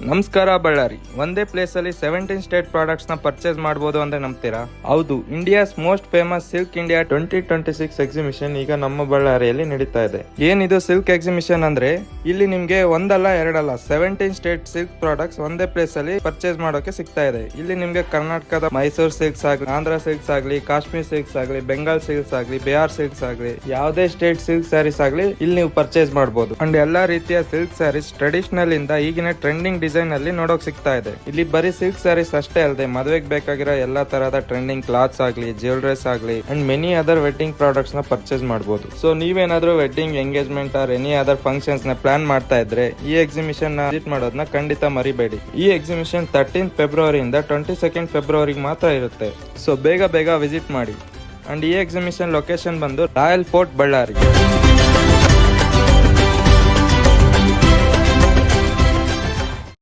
ನಮಸ್ಕಾರ ಬಳ್ಳಾರಿ. ಒಂದೇ ಪ್ಲೇಸ್ ಅಲ್ಲಿ 17 ಸ್ಟೇಟ್ ಪ್ರಾಡಕ್ಟ್ಸ್ ನ ಪರ್ಚೇಸ್ ಮಾಡಬಹುದು ಅಂತ ನಂಬ್ತೀರಾ? ಹೌದು, India's most famous silk India 2026 exhibition ಈಗ ನಮ್ಮ ಬಳ್ಳಾರಿಯಲ್ಲಿ ನಡೀತಾ ಇದೆ. ಏನಿದು ಸಿಲ್ಕ್ ಎಕ್ಸಿಬಿಷನ್ ಅಂದ್ರೆ ಇಲ್ಲಿ ನಿಮ್ಗೆ ಒಂದಲ್ಲ ಎರಡಲ್ಲ 17 ಸ್ಟೇಟ್ ಸಿಲ್ಕ್ ಪ್ರಾಡಕ್ಟ್ಸ್ ಒಂದೇ ಪ್ಲೇಸ್ ಅಲ್ಲಿ ಪರ್ಚೇಸ್ ಮಾಡೋಕೆ ಸಿಗ್ತಾ ಇದೆ. ಇಲ್ಲಿ ನಿಮ್ಗೆ ಕರ್ನಾಟಕದ ಮೈಸೂರು ಸಿಲ್ಕ್ಸ್ ಆಗ್ಲಿ, ಆಂಧ್ರ ಸಿಲ್ಕ್ಸ್ ಆಗ್ಲಿ, ಕಾಶ್ಮೀರ್ ಸಿಲ್ಕ್ಸ್ ಆಗ್ಲಿ, ಬೆಂಗಾಲ್ ಸಿಲ್ಕ್ಸ್ ಆಗ್ಲಿ, ಬಿಹಾರ್ ಸಿಲ್ಕ್ಸ್ ಆಗ್ಲಿ, ಯಾವುದೇ ಸ್ಟೇಟ್ ಸಿಲ್ಕ್ ಸ್ಯಾರೀಸ್ ಆಗ್ಲಿ ಇಲ್ಲಿ ನೀವು ಪರ್ಚೇಸ್ ಮಾಡಬಹುದು. ಅಂಡ್ ಎಲ್ಲಾ ರೀತಿಯ ಸಿಲ್ಕ್ ಸ್ಯಾರೀಸ್ ಟ್ರೆಡಿಷನಲ್ ಇಂದ ಈಗಿನ ಟ್ರೆಂಡಿಂಗ್ ಡಿಸೈನ್ ಅಲ್ಲಿ ನೋಡೋಕ್ ಸಿಗ್ತಾ ಇದೆ. ಇಲ್ಲಿ ಬರೀ ಸಿಲ್ಕ್ ಸ್ಯಾರೀಸ್ ಅಷ್ಟೇ ಅಲ್ಲದೆ ಮದುವೆಗೆ ಬೇಕಾಗಿರೋ ಎಲ್ಲಾ ತರಹದ ಟ್ರೆಂಡಿಂಗ್ ಕ್ಲಾತ್ಸ್ ಆಗ್ಲಿ, ಜ್ಯುವೆಲರೀಸ್ ಆಗ್ಲಿ and many other wedding products ನ ಪರ್ಚೇಸ್ ಮಾಡಬಹುದು. ಸೊ ನೀವೇನಾದ್ರೂ wedding, engagement R any other functions ನ ಪ್ಲಾನ್ ಮಾಡ್ತಾ ಇದ್ರೆ ಈ ಎಕ್ಸಿಬಿಷನ್ ನ ವಿಸಿಟ್ ಮಾಡೋದನ್ನ ಖಂಡಿತ ಮರಿಬೇಡಿ. ಈ ಎಕ್ಸಿಬಿಷನ್ 13th ಫೆಬ್ರವರಿಯಿಂದ 22nd ಫೆಬ್ರವರಿಗೆ ಮಾತ್ರ ಇರುತ್ತೆ. ಸೊ ಬೇಗ ವಿಸಿಟ್ ಮಾಡಿ. ಅಂಡ್ ಈ ಎಕ್ಸಿಬಿಷನ್ ಲೊಕೇಶನ್ ಬಂದು ರಾಯಲ್ ಫೋರ್ಟ್ ಬಳ್ಳಾರಿ.